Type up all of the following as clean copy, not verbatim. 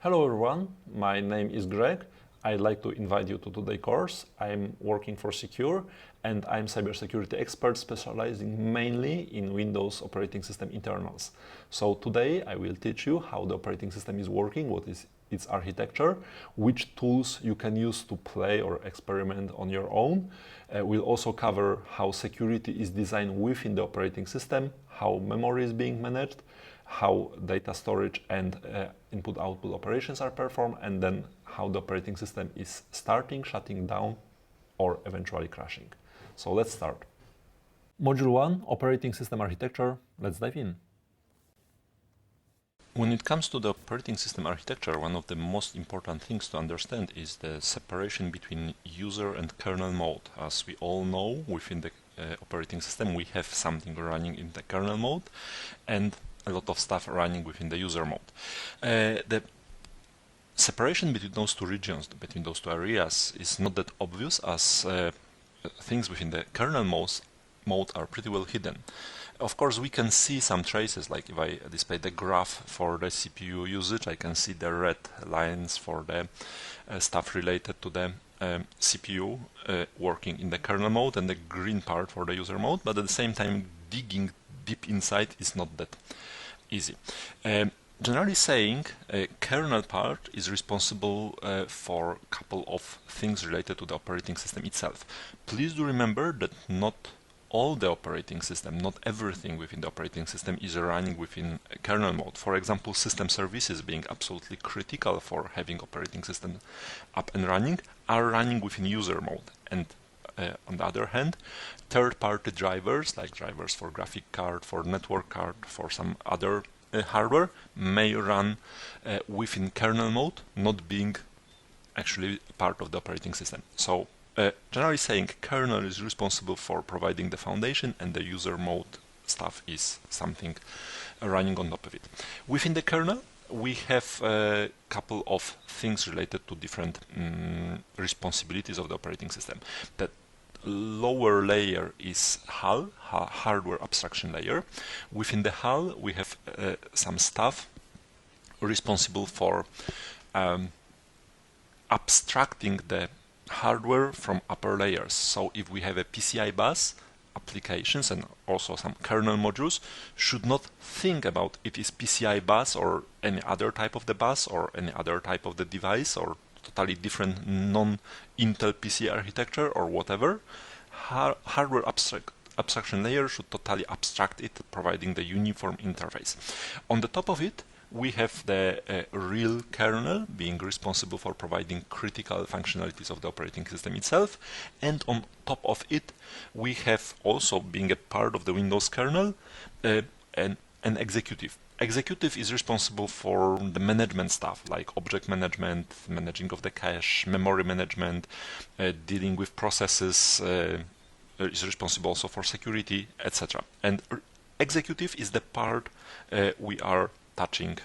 Hello everyone, my name is Greg. I'd like to invite you to today's course. I'm working for Secure and I'm cybersecurity expert specializing mainly in Windows operating system internals. So today I will teach you how the operating system is working, what is its architecture, which tools you can use to play or experiment on your own. We'll also cover how security is designed within the operating system, how memory is being managed, how data storage and input-output operations are performed, and then how the operating system is starting, shutting down, or eventually crashing. So let's start. Module 1, Operating System Architecture. Let's dive in. When it comes to the operating system architecture, one of the most important things to understand is the separation between user and kernel mode. As we all know, within the operating system, we have something running in the kernel mode and a lot of stuff running within the user mode. The separation between those two regions, between those two areas, is not that obvious, as things within the kernel mode are pretty well hidden. Of course, we can see some traces, like if I display the graph for the CPU usage, I can see the red lines for the stuff related to the CPU working in the kernel mode and the green part for the user mode, but at the same time digging deep inside is not that easy. Generally saying, kernel part is responsible for a couple of things related to the operating system itself. Please do remember that not all the operating system, not everything within the operating system is running within kernel mode. For example, system services, being absolutely critical for having operating system up and running, are running within user mode. And on the other hand, third-party drivers, like drivers for graphic card, for network card, for some other hardware, may run within kernel mode, not being actually part of the operating system. So generally saying, kernel is responsible for providing the foundation and the user mode stuff is something running on top of it. Within the kernel, we have a couple of things related to different responsibilities of the operating system. The lower layer is HAL, hardware abstraction layer. Within the HAL, we have some stuff responsible for abstracting the hardware from upper layers. So if we have a PCI bus, applications and also some kernel modules should not think about it is PCI bus or any other type of the bus or any other type of the device or totally different non-Intel PC architecture or whatever. Hardware abstraction layer should totally abstract it, providing the uniform interface. On the top of it, we have the real kernel being responsible for providing critical functionalities of the operating system itself, and on top of it we have also, being a part of the Windows kernel, an executive. Executive is responsible for the management stuff like object management, managing of the cache, memory management, dealing with processes, is responsible also for security, etc. And executive is the part we are touching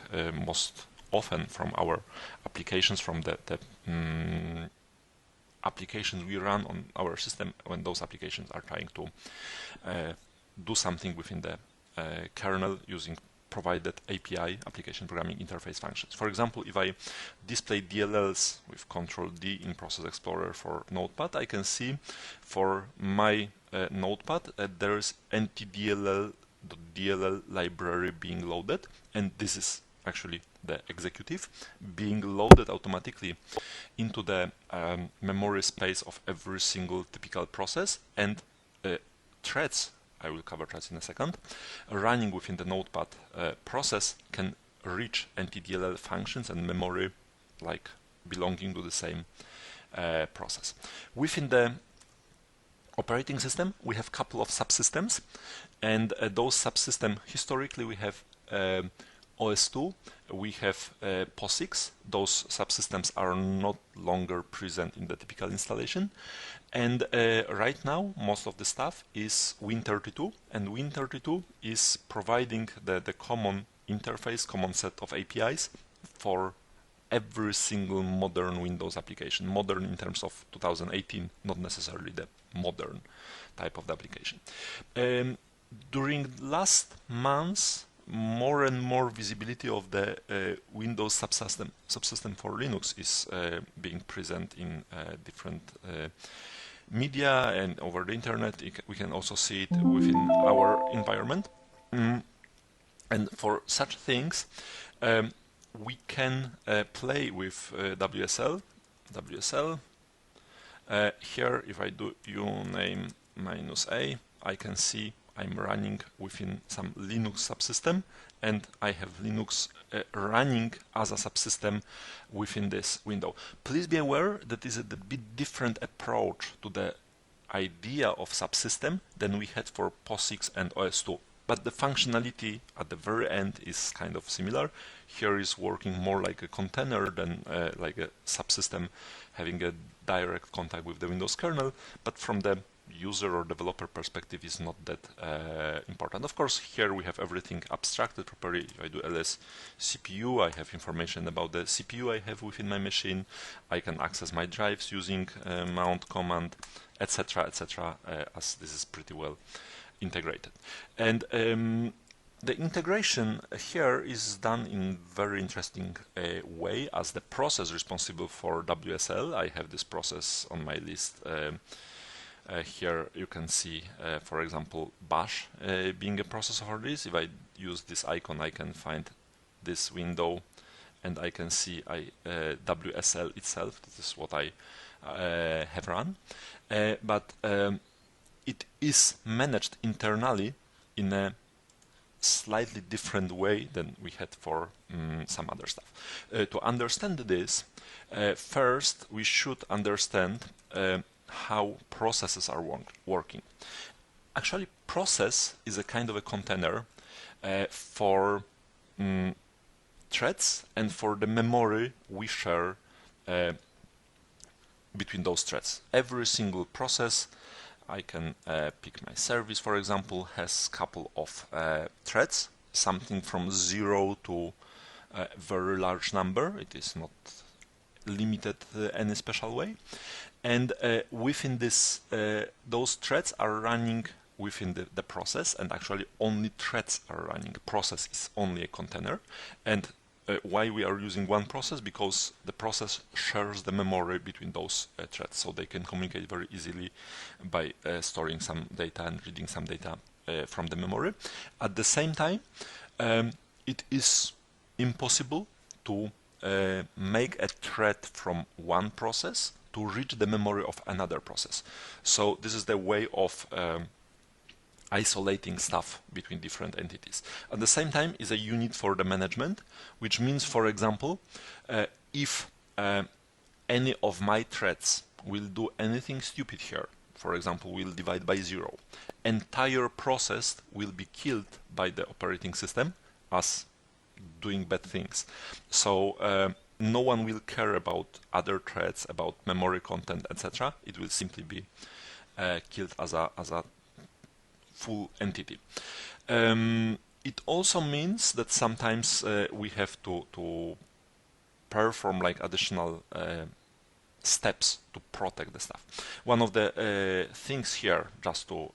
most often from our applications, from the applications we run on our system when those applications are trying to do something within the kernel using provided API, application programming interface functions. For example, if I display DLLs with Ctrl-D in Process Explorer for Notepad, I can see for my Notepad that there is ntdll.dll library being loaded, and this is actually the executive being loaded automatically into the memory space of every single typical process, and threads, I will cover threads in a second, running within the Notepad process can reach ntdll functions and memory like belonging to the same process. Within the operating system, we have a couple of subsystems, and those subsystems, historically we have OS2, we have POSIX. Those subsystems are not longer present in the typical installation, and right now most of the stuff is Win32, and Win32 is providing the common interface, common set of APIs for every single modern Windows application. Modern in terms of 2018, not necessarily the modern type of the application. During last months, more and more visibility of the Windows subsystem for Linux is being present in different media and over the internet. We can also see it within our environment. And for such things, we can play with WSL. Here, if I do uname -a, I can see I'm running within some Linux subsystem, and I have Linux running as a subsystem within this window. Please be aware that this is a bit different approach to the idea of subsystem than we had for POSIX and OS/2. But the functionality at the very end is kind of similar. Here is working more like a container than like a subsystem having a direct contact with the Windows kernel, but from the user or developer perspective is not that important. Of course, here we have everything abstracted properly. If I do ls CPU, I have information about the CPU I have within my machine. I can access my drives using mount command, etc., etc., as this is pretty well integrated. And the integration here is done in very interesting way, as the process responsible for WSL. I have this process on my list. Here you can see, for example, bash being a processor for this. If I use this icon, I can find this window, and I can see WSL itself. This is what I have run. But it is managed internally in a slightly different way than we had for some other stuff. To understand this, first we should understand how processes are working. Actually, process is a kind of a container for threads and for the memory we share between those threads. Every single process, I can pick my service, for example, has a couple of threads, something from 0 to a very large number. It is not limited any special way. And within this, those threads are running within the process, and actually only threads are running. The process is only a container. And why we are using one process? Because the process shares the memory between those threads, so they can communicate very easily by storing some data and reading some data from the memory. At the same time, it is impossible to make a thread from one process to reach the memory of another process. So this is the way of isolating stuff between different entities. At the same time is a unit for the management, which means, for example, if any of my threads will do anything stupid here, for example, will divide by 0, entire process will be killed by the operating system as doing bad things. So no one will care about other threads, about memory content, etc. It will simply be killed as a full entity. It also means that sometimes we have to perform like additional steps to protect the stuff. One of the things here, just to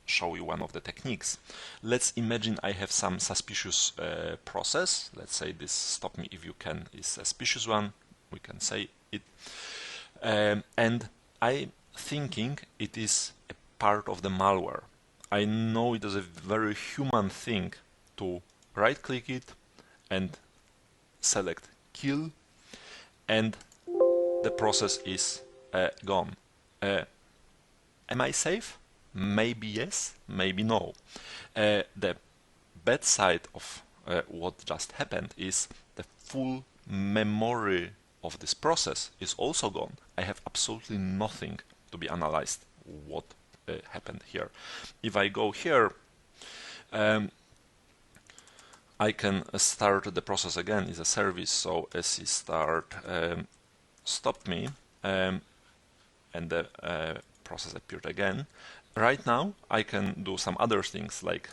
show you one of the techniques, let's imagine I have some suspicious process. Let's say this stop me if you can is a suspicious one. We can say it. And I'm thinking it is a part of the malware. I know it is a very human thing to right-click it and select kill, and the process is gone. Am I safe? Maybe yes, maybe no. The bad side of what just happened is the full memory of this process is also gone. I have absolutely nothing to be analyzed what happened here. If I go here, I can start the process again. Is a service, so se start stop me, and the process appeared again. Right now I can do some other things like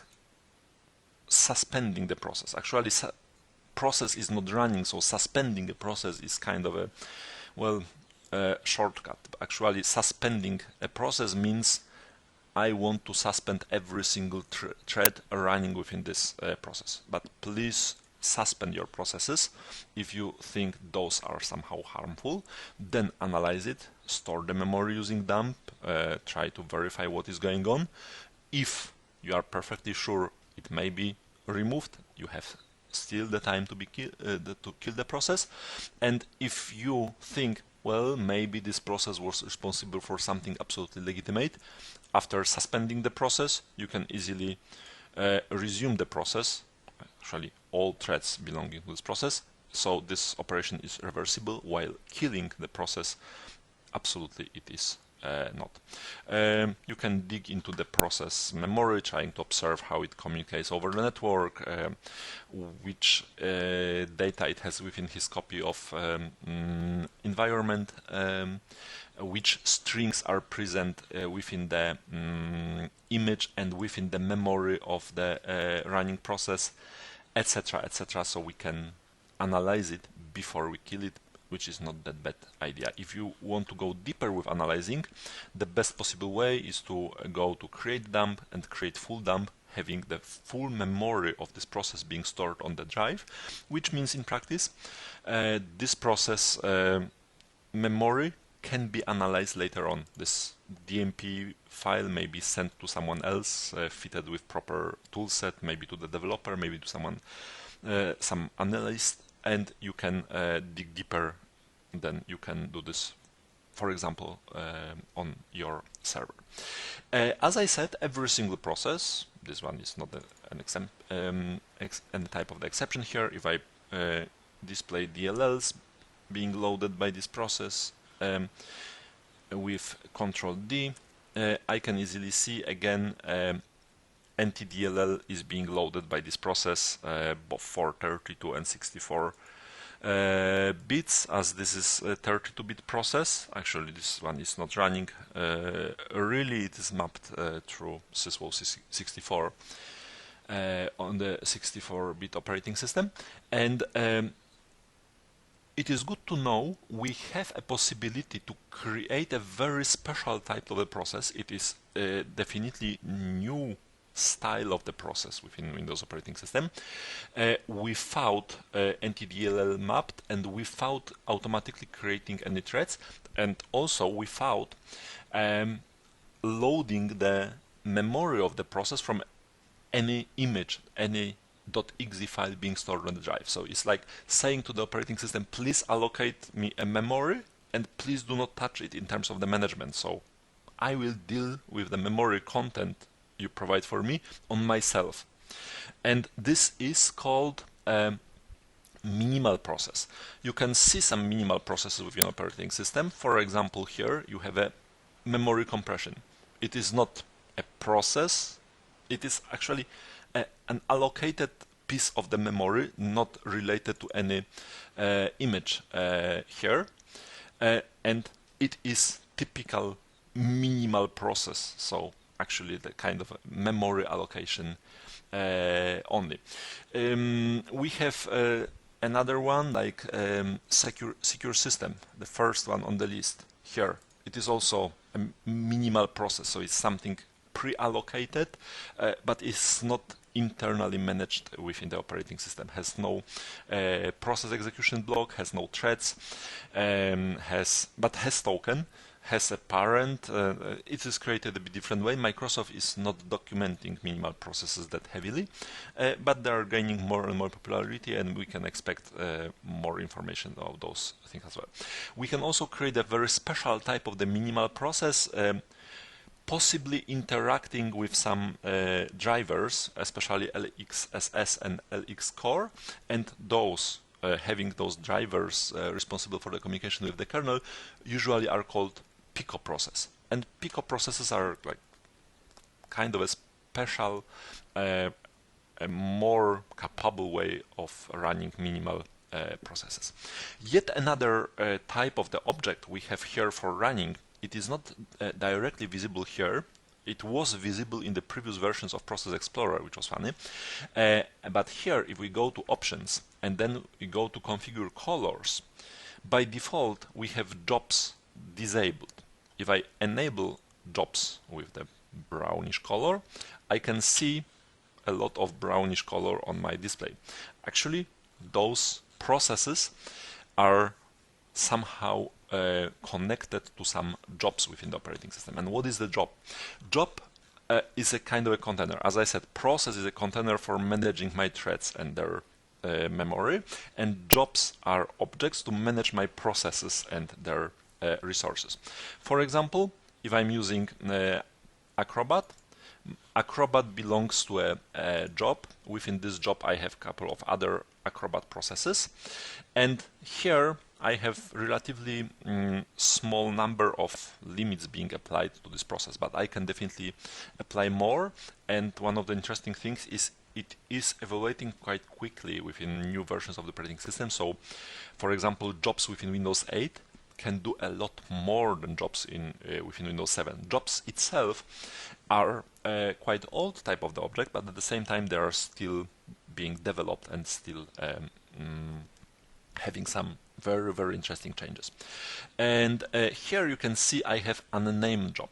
suspending the process. Actually, process is not running, so suspending the process is kind of a, well, shortcut. Actually, suspending a process means I want to suspend every single thread running within this process. But please suspend your processes. If you think those are somehow harmful, then analyze it, store the memory using dump, try to verify what is going on. If you are perfectly sure it may be removed, you have still the time to kill the process. And if you think, well, maybe this process was responsible for something absolutely legitimate, after suspending the process, you can easily resume the process, actually all threads belonging to this process, so this operation is reversible, while killing the process, absolutely it is not. You can dig into the process memory, trying to observe how it communicates over the network, which data it has within his copy of environment, which strings are present within the image and within the memory of the running process, etc., etc. So we can analyze it before we kill it, which is not that bad idea. If you want to go deeper with analyzing, the best possible way is to go to create dump and create full dump, having the full memory of this process being stored on the drive, which means in practice this process memory can be analyzed later on. This DMP file may be sent to someone else, fitted with proper toolset, maybe to the developer, maybe to someone, some analyst, and you can dig deeper. Then you can do this, for example, on your server. As I said, every single process, this one is not any type of the exception here. If I display DLLs being loaded by this process with Control D, I can easily see again NTDLL is being loaded by this process, both for 32 and 64 bits, as this is a 32-bit process. Actually, this one is not running. Really, it is mapped through syswold 64 on the 64-bit operating system. And it is good to know we have a possibility to create a very special type of the process. It is definitely new style of the process within Windows operating system, without NTDLL mapped and without automatically creating any threads, and also without loading the memory of the process from any image, any .exe file being stored on the drive. So it's like saying to the operating system, please allocate me a memory and please do not touch it in terms of the management. So I will deal with the memory content you provide for me on myself. And this is called minimal process. You can see some minimal processes within operating system. For example, here you have a memory compression. It is not a process, it is actually an allocated piece of the memory, not related to any image here, and it is typical minimal process, so actually the kind of memory allocation only. We have another one like secure system, the first one on the list here. It is also a minimal process, so it's something pre-allocated, but it's not internally managed within the operating system, has no process execution block, has no threads, but has token, has a parent. It is created a bit different way. Microsoft is not documenting minimal processes that heavily, but they are gaining more and more popularity, and we can expect more information of those things as well. We can also create a very special type of the minimal process, possibly interacting with some drivers, especially LXSS and LX Core, and those having those drivers responsible for the communication with the kernel usually are called Pico process. And Pico processes are like kind of a special, a more capable way of running minimal processes. Yet another type of the object we have here for running, it is not directly visible here. It was visible in the previous versions of Process Explorer, which was funny. But here, if we go to Options and then we go to Configure Colors, by default we have jobs disabled. If I enable jobs with the brownish color, I can see a lot of brownish color on my display. Actually, those processes are somehow connected to some jobs within the operating system. And what is the job? Job is a kind of a container. As I said, process is a container for managing my threads and their memory, and jobs are objects to manage my processes and their resources. For example, if I'm using Acrobat, Acrobat belongs to a job. Within this job I have a couple of other Acrobat processes, and here I have relatively small number of limits being applied to this process, but I can definitely apply more. And one of the interesting things is it is evaluating quite quickly within new versions of the operating system. So, for example, jobs within Windows 8 can do a lot more than jobs within Windows 7. Jobs itself are quite old type of the object, but at the same time they are still being developed and still having some very, very interesting changes. And here you can see I have unnamed job,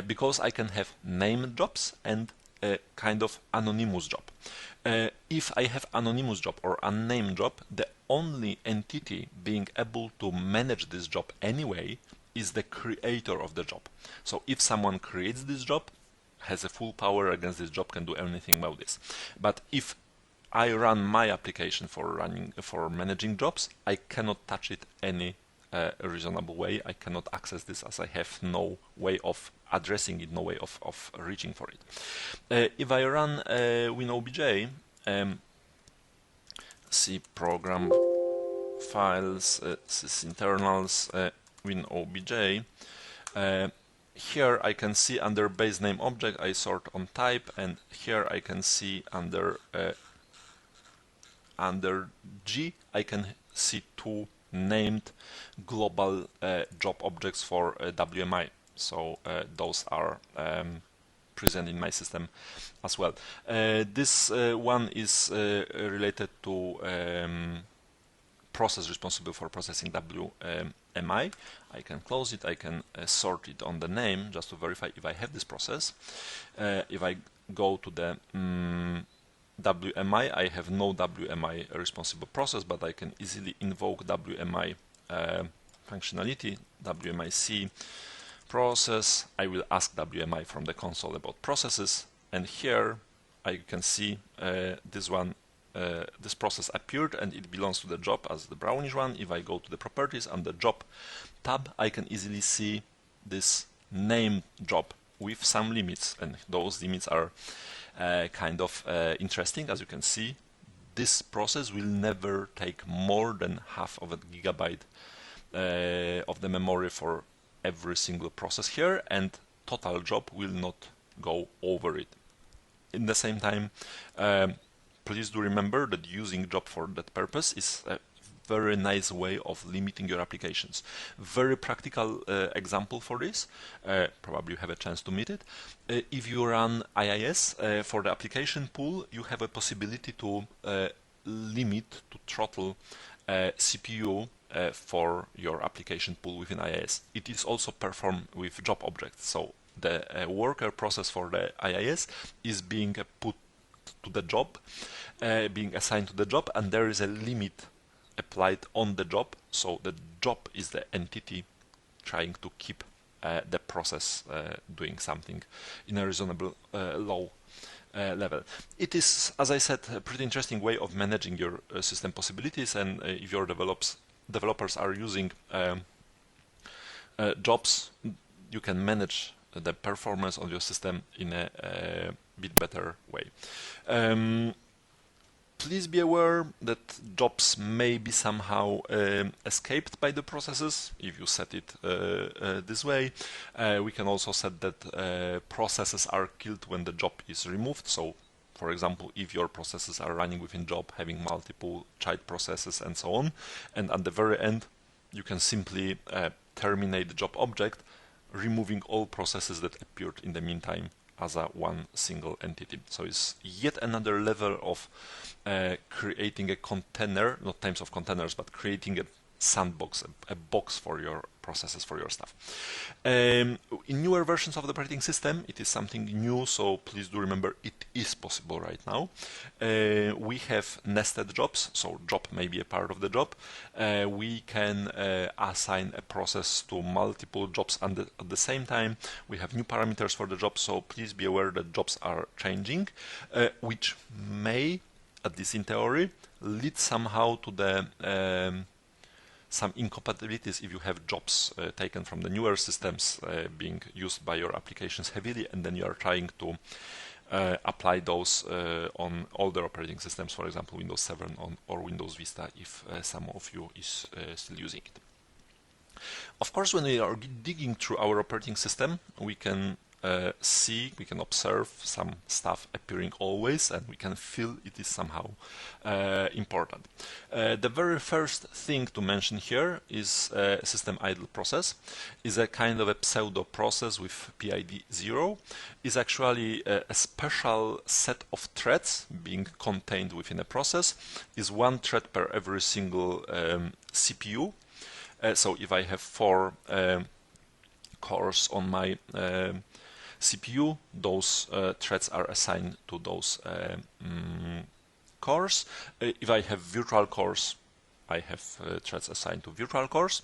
because I can have named jobs and a kind of anonymous job. If I have anonymous job or unnamed job, the only entity being able to manage this job anyway is the creator of the job. So if someone creates this job, has a full power against this job, can do anything about this. But if I run my application for managing jobs, I cannot touch it any reasonable way. I cannot access this as I have no way of addressing it, no way of reaching for it. If I run WinOBJ, C program files, sysinternals, WinOBJ, here I can see under base name object I sort on type, and here I can see under G I can see two named global job objects for WMI. So those are present in my system as well. This one is related to process responsible for processing WMI. I can close it, I can sort it on the name just to verify if I have this process. If I go to the WMI, I have no WMI responsible process, but I can easily invoke WMI functionality, WMIC process. I will ask WMI from the console about processes, and here I can see this one, this process appeared and it belongs to the job as the brownish one. If I go to the properties and the job tab, I can easily see this named job with some limits, and those limits are kind of interesting. As you can see, this process will never take more than half of a gigabyte of the memory for every single process here, and total job will not go over it. In the same time, please do remember that using job for that purpose is a very nice way of limiting your applications. Very practical example for this, probably you have a chance to meet it. If you run IIS for the application pool, you have a possibility to limit, to throttle CPU for your application pool within IIS. It is also performed with job objects, so the worker process for the IIS is being put to the job, being assigned to the job, and there is a limit applied on the job, so the job is the entity trying to keep the process doing something in a reasonable low level. It is, as I said, a pretty interesting way of managing your system possibilities, and if your developers are using jobs, you can manage the performance of your system in a bit better way. Please be aware that jobs may be somehow escaped by the processes if you set it this way. We can also set that processes are killed when the job is removed. So, for example, if your processes are running within job, having multiple child processes and so on, and at the very end you can simply terminate the job object, removing all processes that appeared in the meantime as a one single entity. So it's yet another level of creating a container, not types of containers, but creating a sandbox, a box for your processes, for your stuff. In newer versions of the operating system, it is something new, so please do remember it is possible right now. We have nested jobs, so job may be a part of the job. We can assign a process to multiple jobs at the same time. We have new parameters for the job, so please be aware that jobs are changing, which may, at least in theory, lead somehow to the some incompatibilities if you have jobs taken from the newer systems being used by your applications heavily, and then you are trying to apply those on older operating systems, for example Windows 7 or Windows Vista, if some of you is still using it. Of course, when we are digging through our operating system, we can we can observe some stuff appearing always, and we can feel it is somehow important. The very first thing to mention here is system idle process. Is a kind of a pseudo process with PID 0. Is actually a special set of threads being contained within a process. Is one thread per every single CPU. So if I have 4 cores on my CPU, those threads are assigned to those cores. If I have virtual cores, I have threads assigned to virtual cores,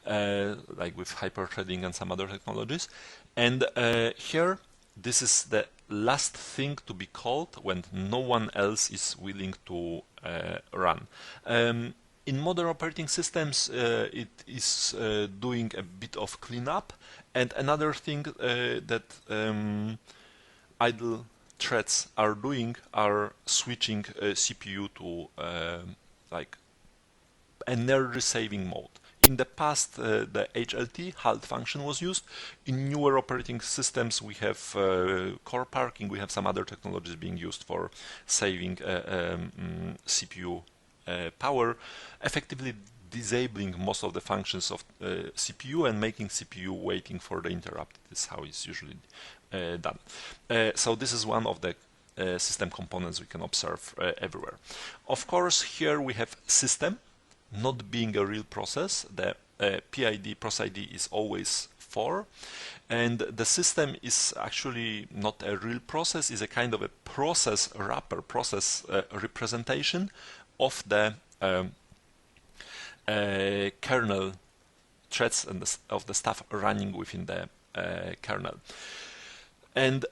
like with hyperthreading and some other technologies. And here, this is the last thing to be called when no one else is willing to run. In modern operating systems, it is doing a bit of cleanup. And another thing that idle threads are doing are switching CPU to like energy saving mode. In the past, the HLT, halt function, was used. In newer operating systems, we have core parking, we have some other technologies being used for saving CPU power, effectively disabling most of the functions of CPU and making CPU waiting for the interrupt. This is how it's usually done. So this is one of the system components we can observe everywhere. Of course, here we have system, not being a real process. The PID, process ID is always 4, and the system is actually not a real process, is a kind of a process wrapper, process representation of the kernel threads and of the stuff running within the kernel. And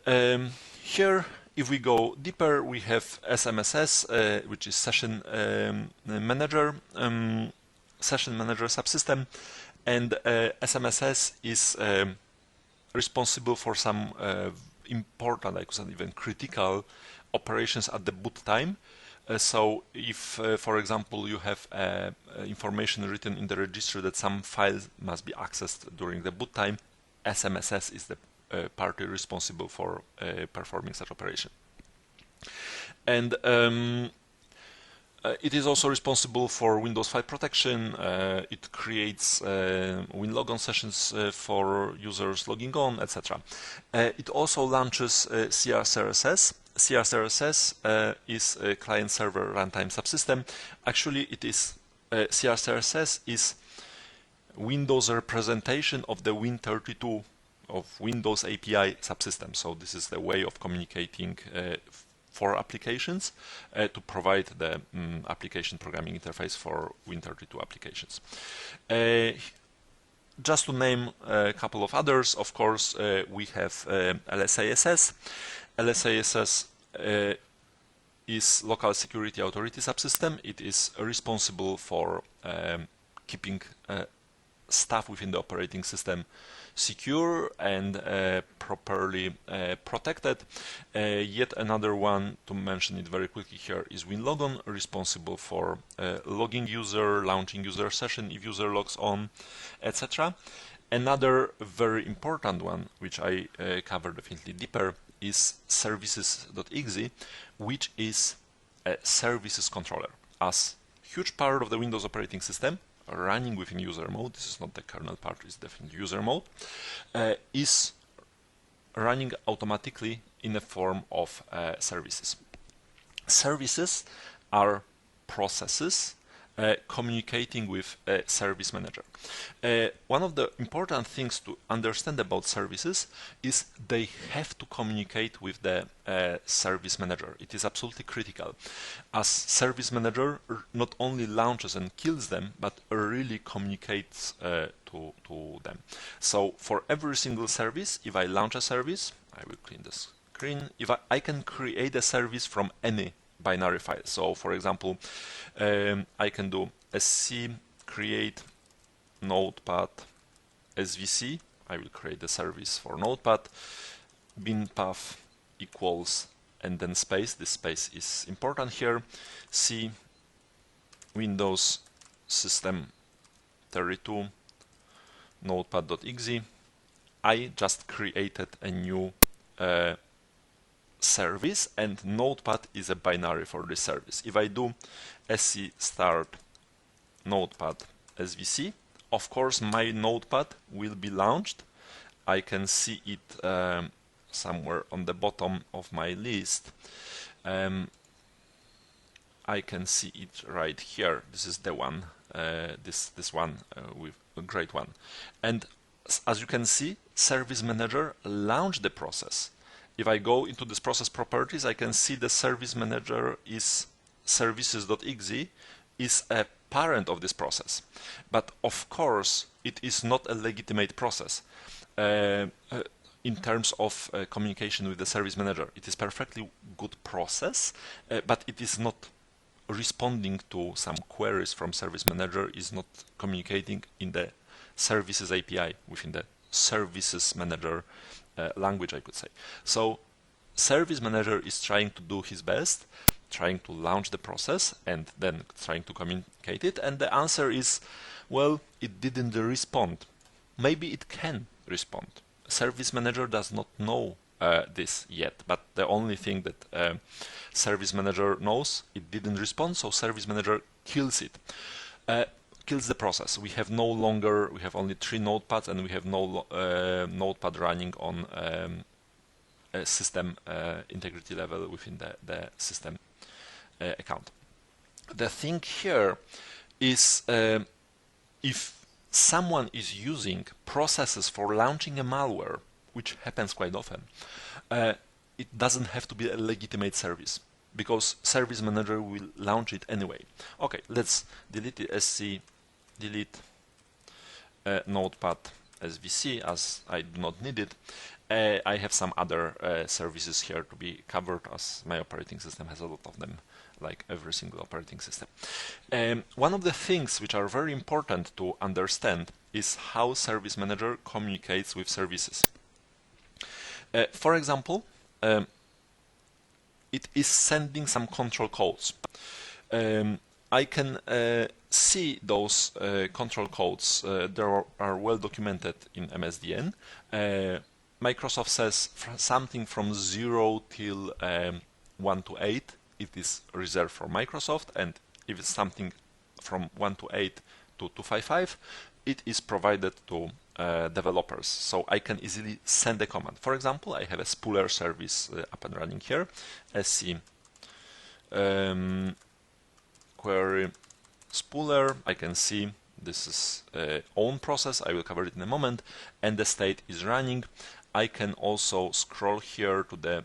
here, if we go deeper, we have SMSS, which is session manager subsystem, and SMSS is responsible for some important, I could say even critical operations at the boot time. So if, for example, you have information written in the registry that some files must be accessed during the boot time, SMSS is the party responsible for performing such operation. And it is also responsible for Windows file protection. It creates WinLogon sessions for users logging on, etc. It also launches CRSRSS. CRSRSS is a client-server runtime subsystem. Actually, it is CRSRSS is Windows representation of the Win32 of Windows API subsystem. So this is the way of communicating for applications to provide the application programming interface for Win32 applications. Just to name a couple of others, of course, we have LSASS. LSASS is Local Security Authority subsystem. It is responsible for keeping stuff within the operating system secure and properly protected. Yet another one to mention it very quickly here is WinLogon, responsible for logging user, launching user session if user logs on, etc. Another very important one, which I cover definitely deeper, is services.exe, which is a services controller. As huge part of the Windows operating system running within user mode, this is not the kernel part, it's definitely user mode, is running automatically in the form of services. Services are processes communicating with a service manager. One of the important things to understand about services is they have to communicate with the service manager. It is absolutely critical, as service manager not only launches and kills them, but really communicates to them. So for every single service, if I launch a service, I will clean the screen. If I can create a service from any binary file. So for example, I can do sc create notepad svc. I will create the service for notepad, bin path equals, and then space. This space is important here. C Windows system 32 notepad.exe. I just created a new service, and notepad is a binary for this service. If I do sc start notepad svc, of course my notepad will be launched. I can see it somewhere on the bottom of my list. I can see it right here. This is the one, this one with a great one. And as you can see, Service Manager launched the process. If I go into this process properties, I can see the Service Manager is services.exe is a parent of this process. But of course, it is not a legitimate process. In terms of communication with the Service Manager, it is perfectly good process, but it is not responding to some queries from Service Manager, is not communicating in the Services API within the Services Manager language, I could say. So Service Manager is trying to do his best, trying to launch the process and then trying to communicate it, and the answer is, well, it didn't respond. Maybe it can respond. Service Manager does not know this yet, but the only thing that Service Manager knows, it didn't respond, so Service Manager kills it. Kills the process. We have only 3 notepads, and we have no notepad running on a system integrity level within the system account. The thing here is if someone is using processes for launching a malware, which happens quite often, it doesn't have to be a legitimate service, because Service Manager will launch it anyway. Okay, let's delete the sc delete notepad svc, as I do not need it. I have some other services here to be covered, as my operating system has a lot of them, like every single operating system. One of the things which are very important to understand is how Service Manager communicates with services. For example, it is sending some control codes. I can see those control codes. They are well documented in MSDN. Microsoft says something from 0 till 1 to 8. It is reserved for Microsoft, and if it's something from 1 to 8 to 255, it is provided to developers. So I can easily send a command. For example, I have a spooler service up and running here. sc query spooler. I can see this is own process. I will cover it in a moment, and the state is running. I can also scroll here to the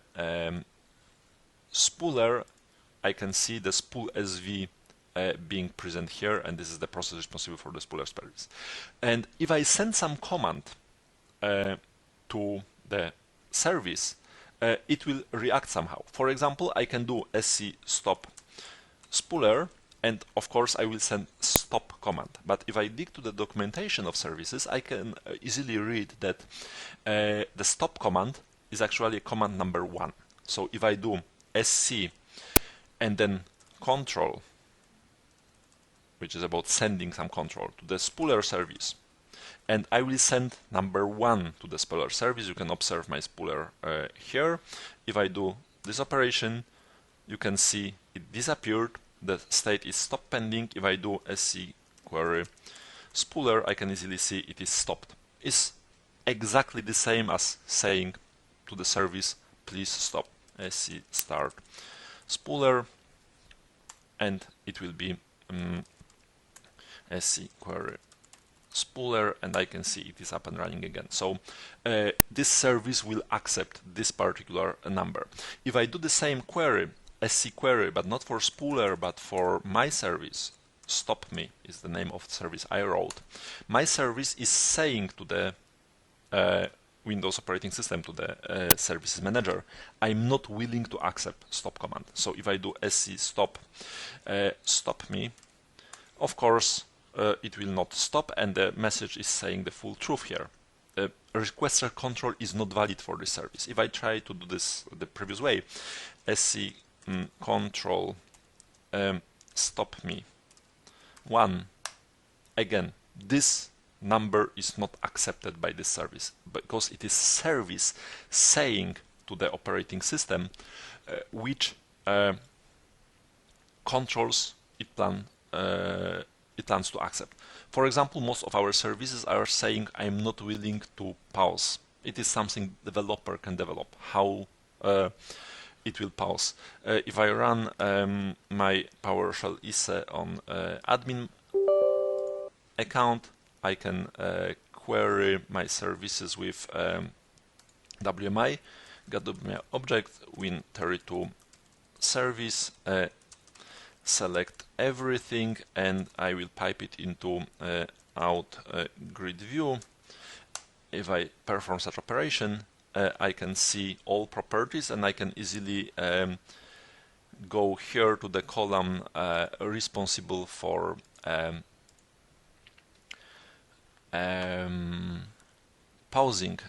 spooler. I can see the spool sv being present here, and this is the process responsible for the spooler service. And if I send some command to the service, it will react somehow. For example, I can do sc stop spooler, and of course I will send stop command. But if I dig to the documentation of services, I can easily read that the stop command is actually command number 1. So if I do sc and then control, which is about sending some control to the spooler service, and I will send number 1 to the spooler service. You can observe my spooler here. If I do this operation, you can see it disappeared. The state is stop pending. If I do sc query spooler, I can easily see it is stopped. It's exactly the same as saying to the service, please stop. Sc start spooler, and it will be sc query spooler, and I can see it is up and running again. So this service will accept this particular number. If I do the same query, sc query, but not for spooler, but for my service, stop me is the name of the service I wrote. My service is saying to the Windows operating system, to the services manager, I'm not willing to accept stop command. So if I do sc stop, stop me, of course it will not stop, and the message is saying the full truth here. Requester control is not valid for this service. If I try to do this the previous way, sc control stop me 1, again, this number is not accepted by this service because it is service saying to the operating system which controls it plans to accept. For example, most of our services are saying I'm not willing to pause. It is something developer can develop, how it will pause. If I run my PowerShell ISE on admin account, I can query my services with WMI, get WMI object, Win32 service, select everything, and I will pipe it into out grid view. If I perform such operation, I can see all properties, and I can easily go here to the column responsible for pausing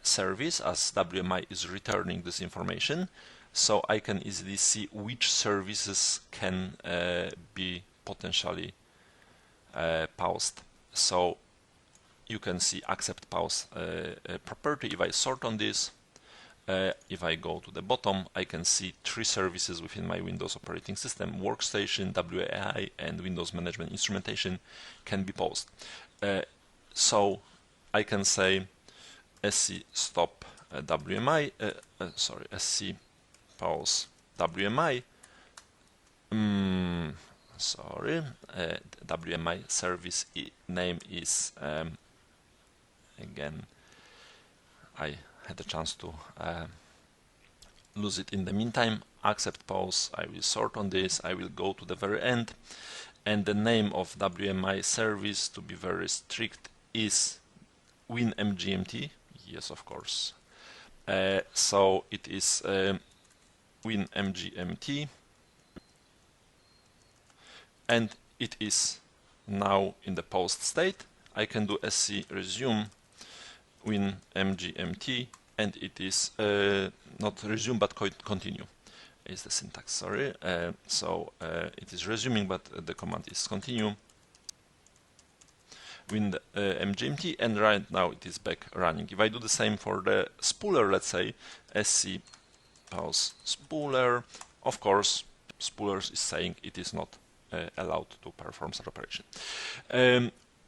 service, as WMI is returning this information. So I can easily see which services can be potentially paused. So you can see accept pause property. If I sort on this, if I go to the bottom, I can see 3 services within my Windows operating system: Workstation, WAI, and Windows Management Instrumentation can be paused. So I can say sc stop WMI, sc pause WMI. WMI service name is again, I had a chance to lose it in the meantime. Accept pause. I will sort on this. I will go to the very end, and the name of WMI service, to be very strict, is WinMGMT. Yes, of course. So it is WinMGMT, and it is now in the paused state. I can do sc resume WinMGMT, and it is not resume but continue is the syntax, sorry. So it is resuming, but the command is continue WinMGMT, and right now it is back running. If I do the same for the spooler, let's say sc pause spooler, of course spooler is saying it is not allowed to perform such operation.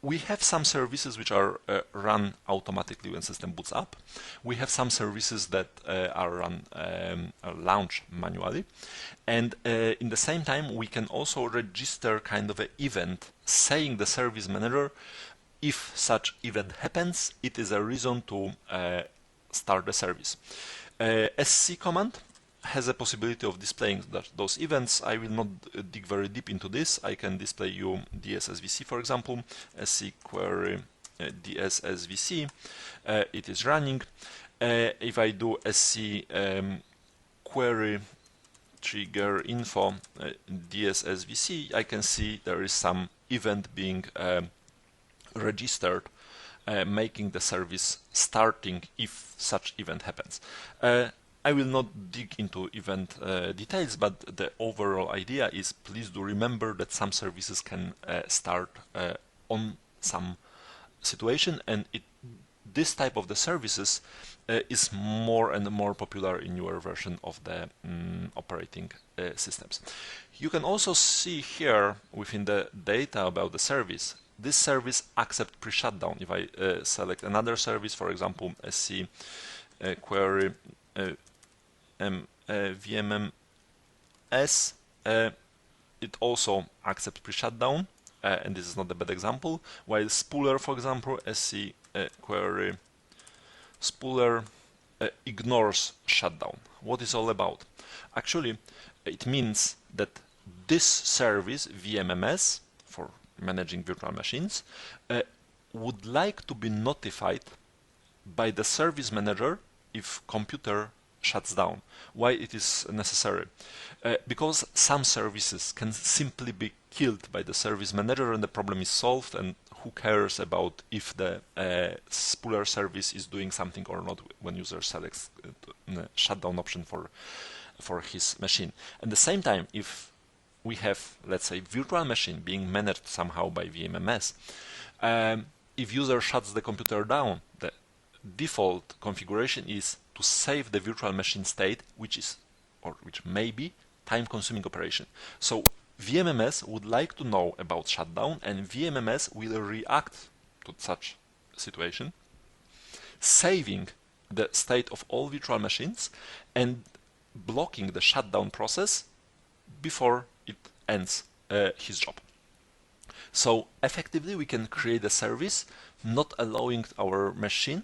We have some services which are run automatically when system boots up. We have some services that are run launched manually, and in the same time we can also register kind of an event saying the service manager, if such event happens, it is a reason to start the service. Sc command has a possibility of displaying those events. I will not dig very deep into this. I can display you DSSVC, for example, sc query DSSVC. It is running. If I do sc query trigger info DSSVC, I can see there is some event being registered, making the service starting if such event happens. I will not dig into event details, but the overall idea is, please do remember that some services can start on some situation, and this type of the services is more and more popular in newer version of the operating systems. You can also see here within the data about the service, this service accept pre-shutdown. If I select another service, for example, sc query VMMS, it also accepts pre-shutdown. and this is not a bad example, while spooler, for example, sc query spooler ignores shutdown. What is all about? Actually, it means that this service, VMMS, for managing virtual machines, would like to be notified by the service manager if computer shuts down. Why it is necessary? Because some services can simply be killed by the service manager and the problem is solved, and who cares about if the spooler service is doing something or not when user selects the shutdown option for his machine. At the same time, if we have, let's say, virtual machine being managed somehow by VMMS, if user shuts the computer down, the default configuration is to save the virtual machine state, which may be time-consuming operation. So VMMS would like to know about shutdown, and VMMS will react to such situation, saving the state of all virtual machines and blocking the shutdown process before it ends his job. So effectively we can create a service not allowing our machine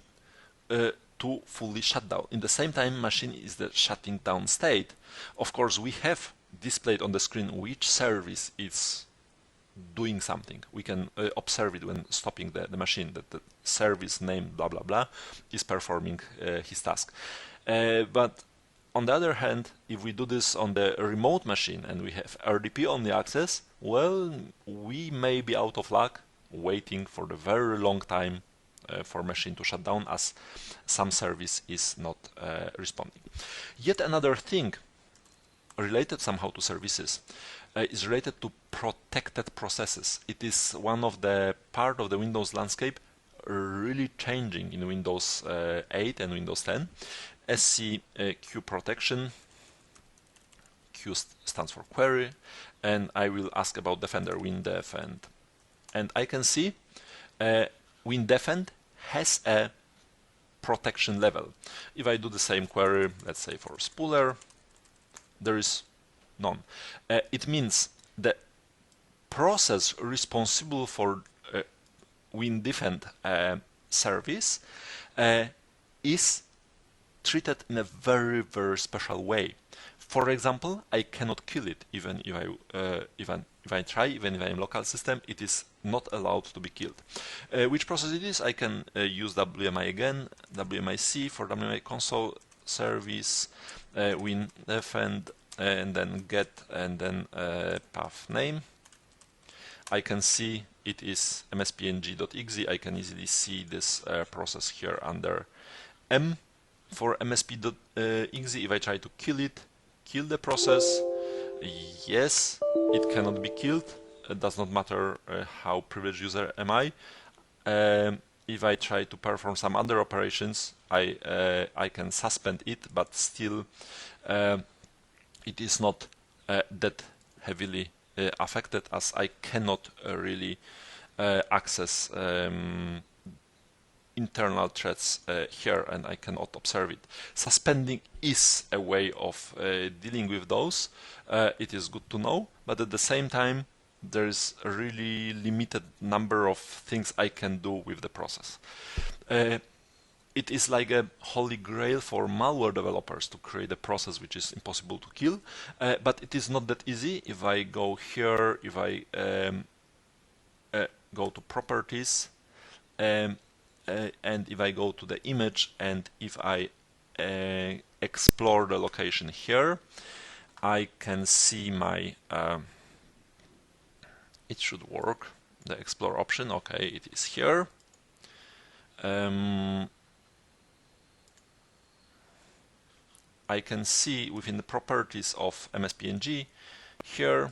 to fully shut down. In the same time, machine is the shutting down state. Of course, we have displayed on the screen which service is doing something. We can observe it when stopping the machine, that the service name blah blah blah is performing his task. But on the other hand, if we do this on the remote machine and we have RDP only access, well, we may be out of luck waiting for the very long time for machine to shut down, as some service is not responding. Yet another thing related somehow to services is related to protected processes. It is one of the part of the Windows landscape really changing in Windows 8 and Windows 10. SC queue protection, Q stands for query, and I will ask about Defender, WinDefend. And I can see WinDefend has a protection level. If I do the same query, let's say for spooler, there is none. It means the process responsible for WinDefend service is treated in a very, very special way. For example, I cannot kill it even if I try, even if I am local system, it is not allowed to be killed. Which process it is? I can use WMI again, WMIC for WMI console service, WinDefend, and then get, and then path name. I can see it is mspng.exe. I can easily see this process here under M for msp.exe. If I try to kill it, kill the process, yes, it cannot be killed. It does not matter how privileged user am I. If I try to perform some other operations, I can suspend it, but still it is not that heavily affected, as I cannot really access internal threads here, and I cannot observe it. Suspending is a way of dealing with those. It is good to know, but at the same time there is a really limited number of things I can do with the process. It is like a holy grail for malware developers to create a process which is impossible to kill, but it is not that easy. If I go here, if I go to properties, and if I go to the image, and if I explore the location here, I can see my it should work, the explore option. Okay, it is here. I can see within the properties of MSPNG here,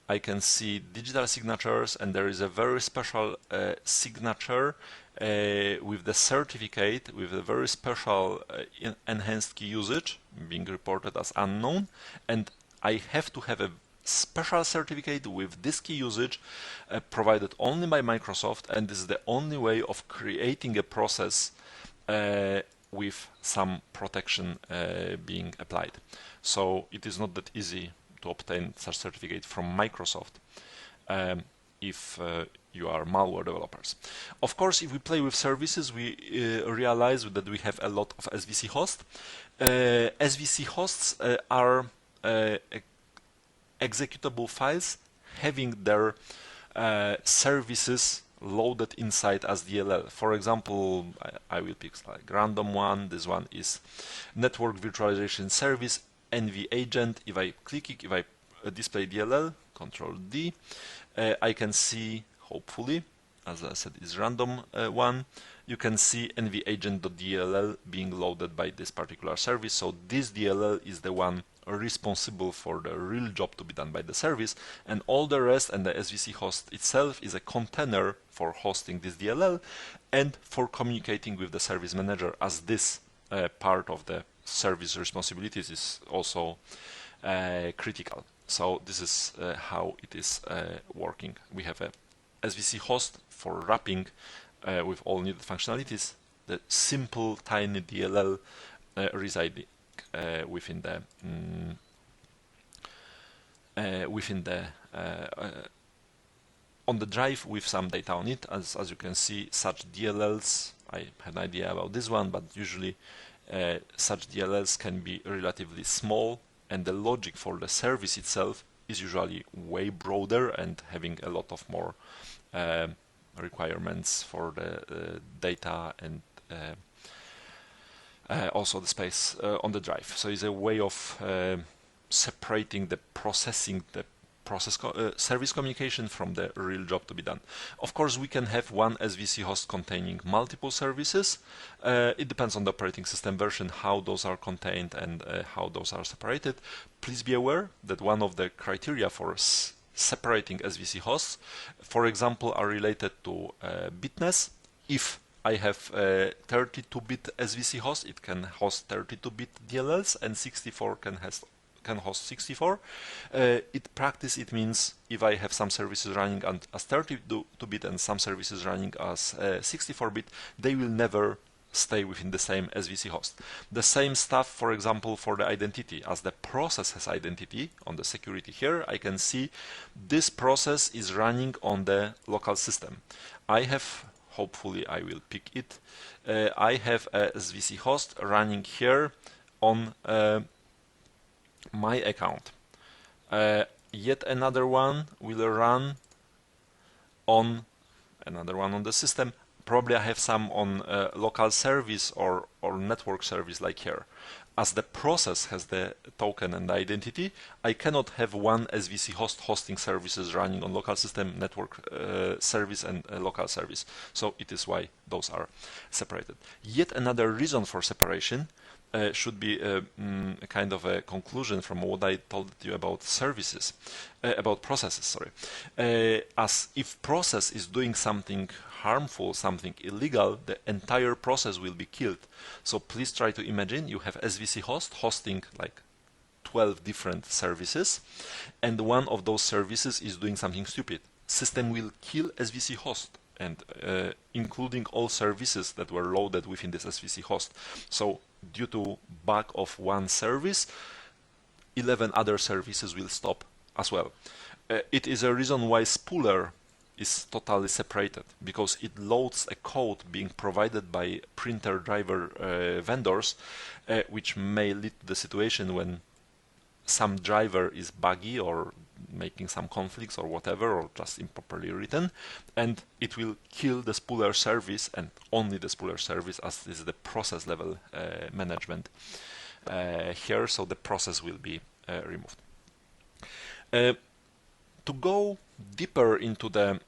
I can see digital signatures, and there is a very special signature with the certificate with a very special enhanced key usage being reported as unknown, and I have to have a special certificate with this key usage provided only by Microsoft, and this is the only way of creating a process with some protection being applied. So it is not that easy to obtain such certificate from Microsoft. if you are malware developers. Of course, if we play with services, we realize that we have a lot of SVC hosts. SVC hosts are executable files having their services loaded inside as DLL. For example, I will pick like random one. This one is network virtualization service, NV agent. If I click it, if I display DLL, Control D, I can see, hopefully, as I said, is random one. You can see nvagent.dll being loaded by this particular service. So this DLL is the one responsible for the real job to be done by the service, and all the rest and the SVC host itself is a container for hosting this DLL and for communicating with the service manager, as this part of the service responsibilities is also critical. So this is how it is working. We have a SVC host for wrapping with all needed functionalities, the simple tiny DLL residing within the on the drive with some data on it. As you can see, such DLLs, I had an idea about this one, but usually such DLLs can be relatively small, and the logic for the service itself is usually way broader and having a lot of more requirements for the data and also the space on the drive. So it's a way of separating the processing, the service communication from the real job to be done. Of course, we can have one SVC host containing multiple services. It depends on the operating system version, how those are contained and how those are separated. Please be aware that one of the criteria for separating SVC hosts, for example, are related to bitness. If I have a 32-bit SVC host, it can host 32-bit DLLs, and 64 can host 64. In practice, it means if I have some services running as 32-bit and some services running as 64-bit, they will never stay within the same SVC host. The same stuff, for example, for the identity. As the process has identity on the security here, I can see this process is running on the local system. I have, hopefully I will pick it, I have a SVC host running here on my account. Yet another one will run on another one on the system. Probably I have some on local service or network service like here. As the process has the token and the identity, I cannot have one SVC host hosting services running on local system, network service and local service. So it is why those are separated. Yet another reason for separation should be a kind of a conclusion from what I told you about services, about processes, sorry. As if process is doing something harmful, something illegal, the entire process will be killed. So please try to imagine you have SVC host hosting like 12 different services, and one of those services is doing something stupid. System will kill SVC host, and including all services that were loaded within this SVC host. So due to bug of one service, 11 other services will stop as well. It is a reason why Spooler is totally separated, because it loads a code being provided by printer driver vendors, which may lead to the situation when some driver is buggy or making some conflicts or whatever, or just improperly written, and it will kill the Spooler service and only the Spooler service, as this is the process level management here, so the process will be removed. To go deeper into the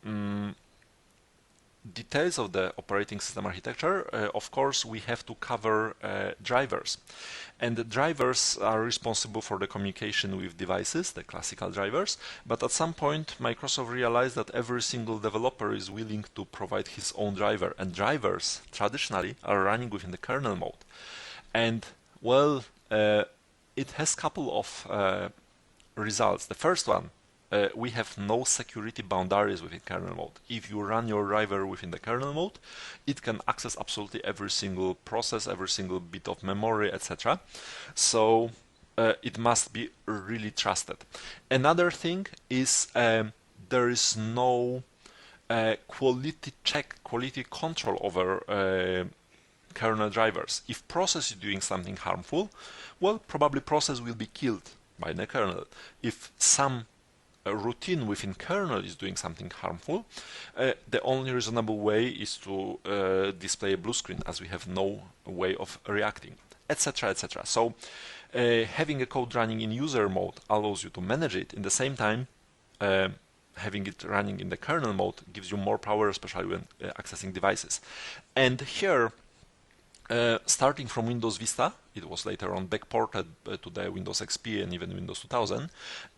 details of the operating system architecture, of course, we have to cover drivers. And the drivers are responsible for the communication with devices, the classical drivers. But at some point, Microsoft realized that every single developer is willing to provide his own driver. And drivers, traditionally, are running within the kernel mode. And, well, it has a couple of results. The first one, we have no security boundaries within kernel mode. If you run your driver within the kernel mode, it can access absolutely every single process, every single bit of memory, etc. So it must be really trusted. Another thing is there is no quality check, quality control over kernel drivers. If process is doing something harmful, well, probably process will be killed by the kernel. If some routine within kernel is doing something harmful, the only reasonable way is to display a blue screen, as we have no way of reacting, etc., etc. So having a code running in user mode allows you to manage it. In the same time, having it running in the kernel mode gives you more power, especially when accessing devices. And here, starting from Windows Vista, it was later on backported to the Windows XP and even Windows 2000,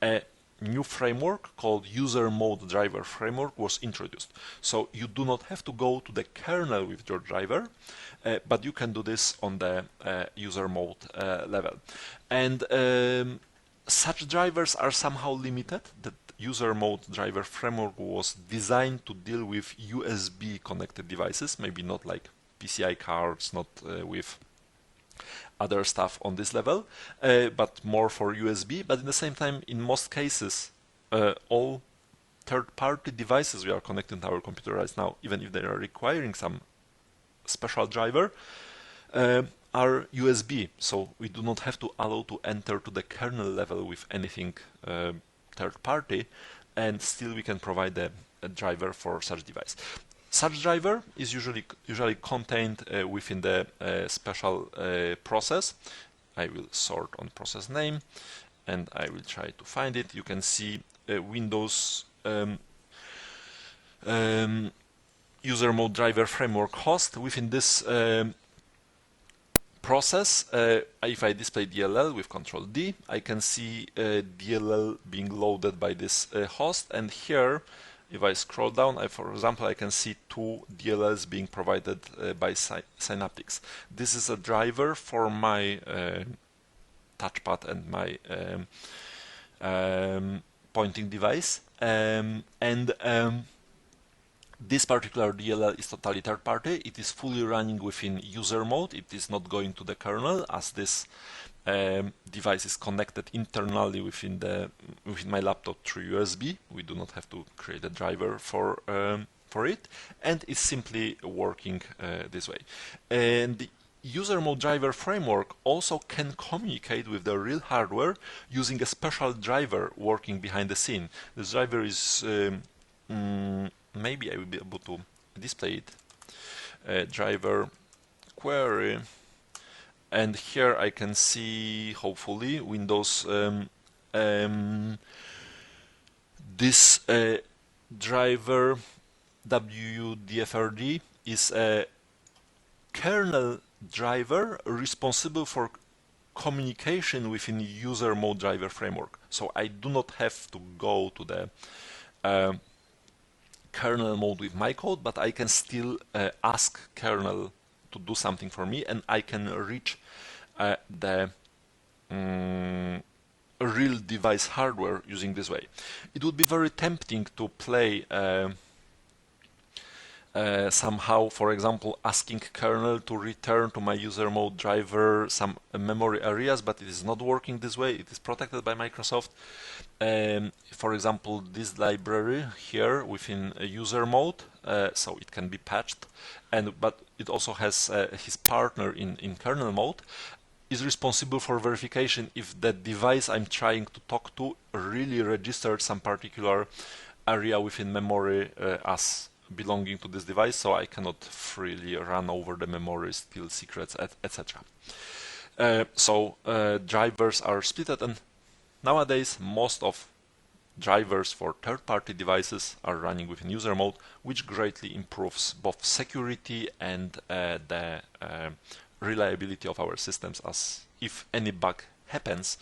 a new framework called User Mode Driver Framework was introduced. So you do not have to go to the kernel with your driver, but you can do this on the user mode level. And such drivers are somehow limited. The User Mode Driver Framework was designed to deal with USB connected devices, maybe not like PCI cards, not with other stuff on this level, but more for USB. But at the same time, in most cases, all third-party devices we are connecting to our computer right now, even if they are requiring some special driver, are USB. So we do not have to allow to enter to the kernel level with anything third-party, and still we can provide a driver for such device. Such driver is usually contained within the special process. I will sort on process name, and I will try to find it. You can see Windows User Mode Driver Framework host. Within this process, if I display DLL with Control D, I can see DLL being loaded by this host, and here, if I scroll down, for example, I can see two DLLs being provided by Synaptics. This is a driver for my touchpad and my pointing device, and this particular DLL is totally third party. It is fully running within user mode. It is not going to the kernel, as this device is connected internally within my laptop through USB. We do not have to create a driver for it, and it's simply working this way. And the User Mode Driver Framework also can communicate with the real hardware using a special driver working behind the scene. This driver is maybe I will be able to display it. Driver query. And here I can see, hopefully, Windows. This driver WUDFRD is a kernel driver responsible for communication within User Mode Driver Framework. So I do not have to go to the kernel mode with my code, but I can still ask kernel to do something for me, and I can reach the real device hardware using this way. It would be very tempting to play somehow, for example, asking kernel to return to my user mode driver some memory areas, but it is not working this way. It is protected by Microsoft. For example, this library here within a user mode, so it can be patched, but it also has his partner in kernel mode, is responsible for verification if the device I'm trying to talk to really registered some particular area within memory as belonging to this device, so I cannot freely run over the memory, steal secrets, etc. So drivers are split, and nowadays most of drivers for third-party devices are running within user mode, which greatly improves both security and the reliability of our systems, as if any bug happens,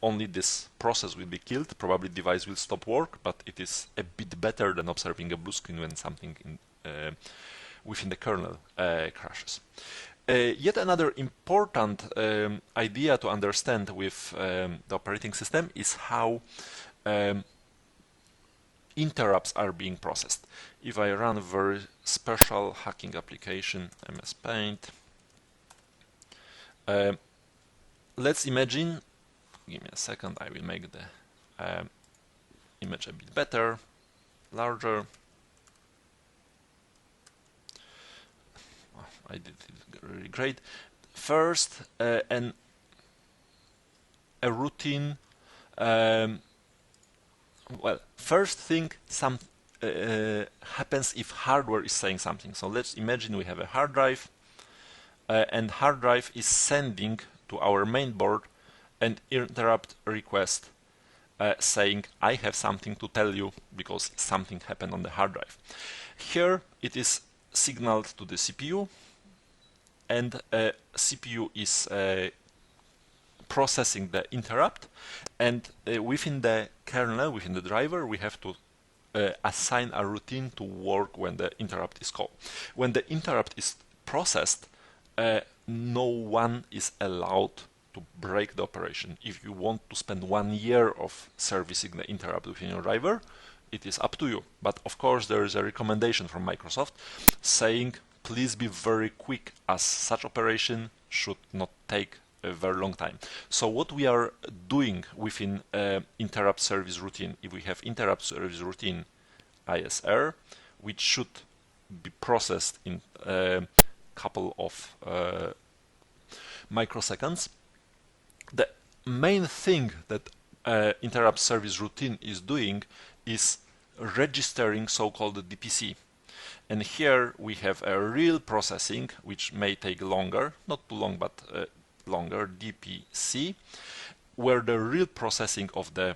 only this process will be killed. Probably device will stop work, but it is a bit better than observing a blue screen when something within the kernel crashes. Yet another important idea to understand with the operating system is how interrupts are being processed. If I run a very special hacking application, MS Paint, let's imagine, give me a second, I will make the image a bit better. larger. I did it really great. First, a routine. Well, first thing happens if hardware is saying something. So let's imagine we have a hard drive, and hard drive is sending to our main board an interrupt request saying, I have something to tell you because something happened on the hard drive. Here it is signaled to the CPU, and CPU is processing the interrupt, and within the kernel, within the driver, we have to assign a routine to work when the interrupt is called. When the interrupt is processed, no one is allowed to break the operation. If you want to spend 1 year of servicing the interrupt within your driver, it is up to you. But of course, there is a recommendation from Microsoft saying, please be very quick, as such operation should not take a very long time. So what we are doing within interrupt service routine, if we have interrupt service routine ISR, which should be processed in a couple of microseconds, the main thing that interrupt service routine is doing is registering so-called DPC. And here we have a real processing, which may take longer, not too long, but longer, DPC, where the real processing of the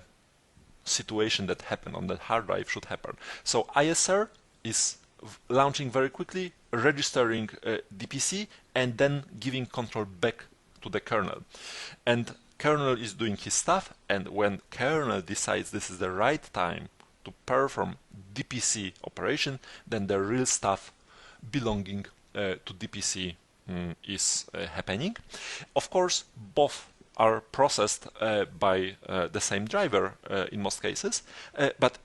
situation that happened on the hard drive should happen. So ISR is launching very quickly, registering DPC, and then giving control back to the kernel. And kernel is doing his stuff, and when kernel decides this is the right time to perform DPC operation, then the real stuff belonging to DPC is happening. Of course, both are processed by the same driver in most cases, but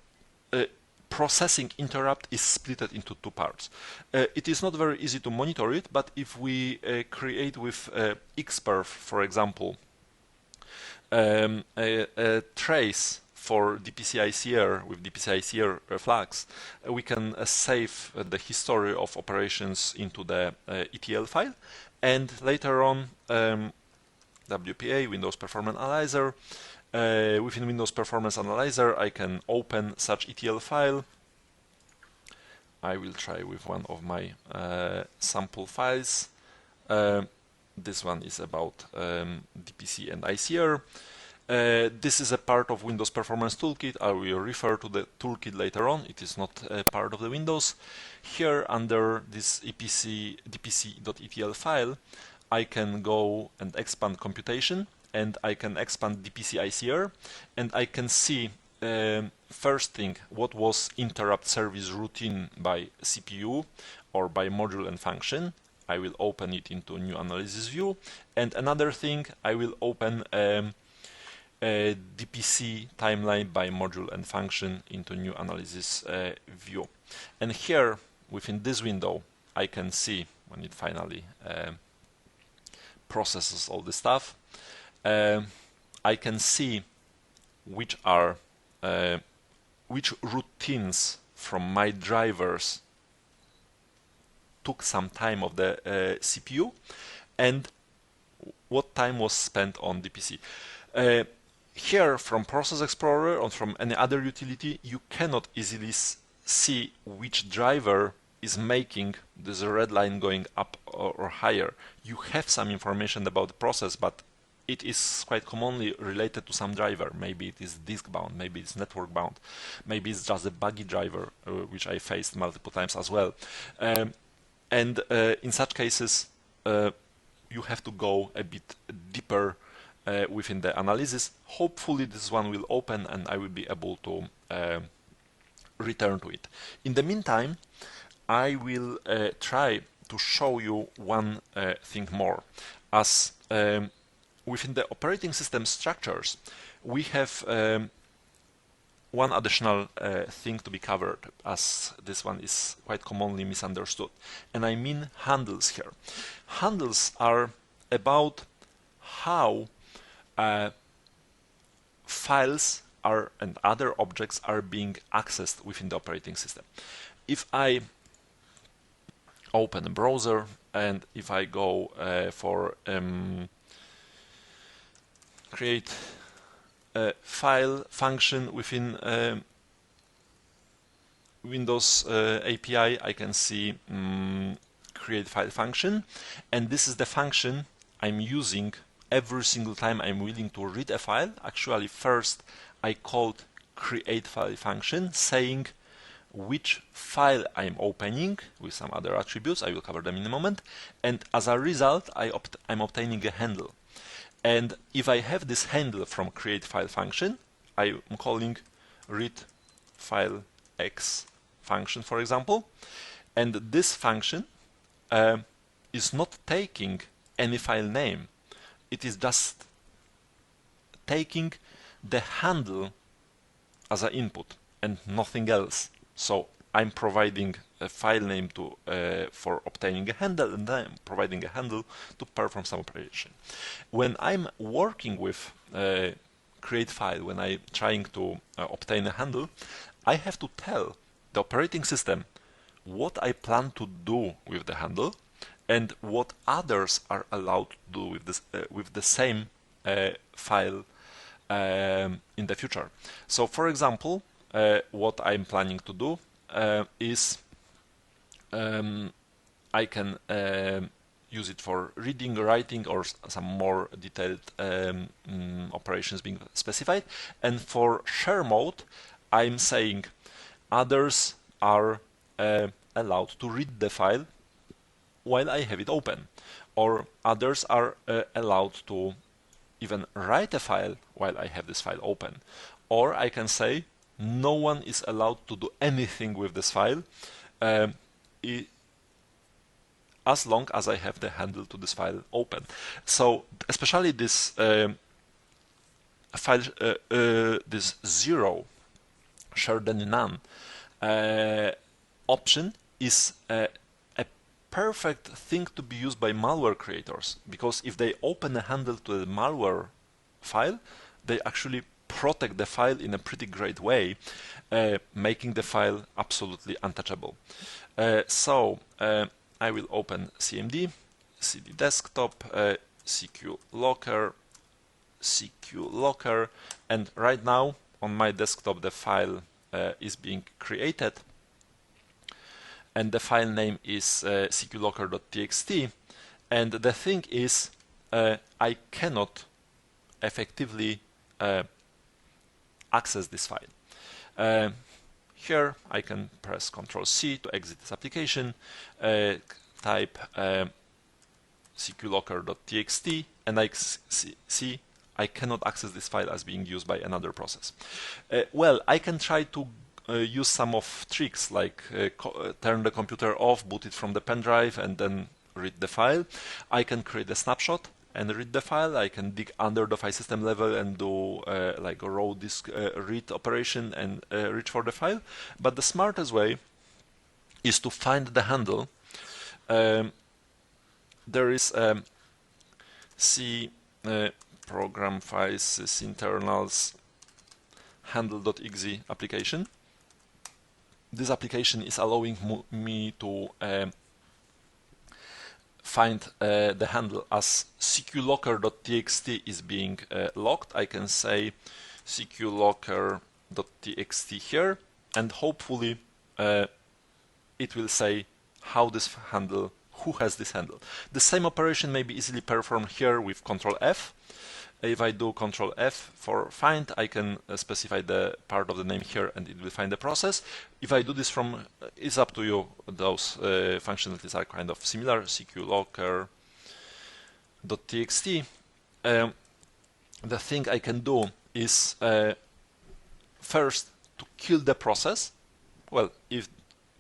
processing interrupt is split into two parts. It is not very easy to monitor it, but if we create with Xperf, for example, a trace for DPC-ICR with DPC-ICR flags, we can save the history of operations into the ETL file, and later on WPA, Windows Performance Analyzer. Within Windows Performance Analyzer, I can open such ETL file. I will try with one of my sample files. This one is about DPC and ICR. This is a part of Windows Performance Toolkit. I will refer to the toolkit later on. It is not a part of the Windows. Here under this dpc.etl file, I can go and expand computation, and I can expand DPC ICR, and I can see first thing, what was interrupt service routine by CPU or by module and function. I will open it into a new analysis view, and another thing, I will open a DPC timeline by module and function into new analysis view. And here within this window, I can see when it finally processes all the stuff, I can see which are which routines from my drivers took some time of the CPU and what time was spent on DPC. Here from Process Explorer or from any other utility, you cannot easily see which driver is making this red line going up or higher. You have some information about the process, but it is quite commonly related to some driver. Maybe it is disk bound, maybe it's network bound, maybe it's just a buggy driver, which I faced multiple times as well. And in such cases, you have to go a bit deeper within the analysis. Hopefully this one will open and I will be able to return to it. In the meantime, I will try to show you one thing more. As within the operating system structures, we have one additional thing to be covered, as this one is quite commonly misunderstood, and I mean handles here. Handles are about how files are and other objects are being accessed within the operating system. If I open a browser and if I go for create a file function within Windows API, I can see create file function, and this is the function I'm using every single time I'm willing to read a file. Actually, first I called create file function saying which file I'm opening with some other attributes. I will cover them in a moment, and as a result I'm obtaining a handle. And if I have this handle from create file function, I'm calling read file x function, for example, and this function is not taking any file name. It is just taking the handle as an input and nothing else. So I'm providing a file name to for obtaining a handle, and then I'm providing a handle to perform some operation. When I'm working with create file, when I'm trying to obtain a handle, I have to tell the operating system what I plan to do with the handle and what others are allowed to do with this with the same file in the future. So, for example, what I'm planning to do is I can use it for reading, writing, or some more detailed operations being specified. And for share mode, I'm saying others are allowed to read the file while I have it open, or others are allowed to even write a file while I have this file open. Or I can say no one is allowed to do anything with this file as long as I have the handle to this file open. So especially this file, this zero share than none option is a perfect thing to be used by malware creators, because if they open a handle to the malware file, they actually protect the file in a pretty great way, making the file absolutely untouchable. So I will open CMD, CD desktop, CQ Locker, and right now on my desktop the file is being created, and the file name is cqlocker.txt. And the thing is, I cannot effectively access this file. Here I can press Ctrl C to exit this application, type cqlocker.txt, and I see I cannot access this file as being used by another process. Well, I can try to use some of tricks like turn the computer off, boot it from the pen drive, and then read the file. I can create a snapshot and read the file. I can dig under the file system level and do like a raw disk read operation and reach for the file. But the smartest way is to find the handle. There is C program files sysinternals handle.exe application. This application is allowing me to find the handle as cqlocker.txt is being locked. I can say cqlocker.txt here, and hopefully it will say how this handle, who has this handle. The same operation may be easily performed here with Ctrl F. If I do Ctrl F for find, I can specify the part of the name here and it will find the process. If I do this from, it's up to you, those functionalities are kind of similar, cqlocker.txt. The thing I can do is first to kill the process. Well, if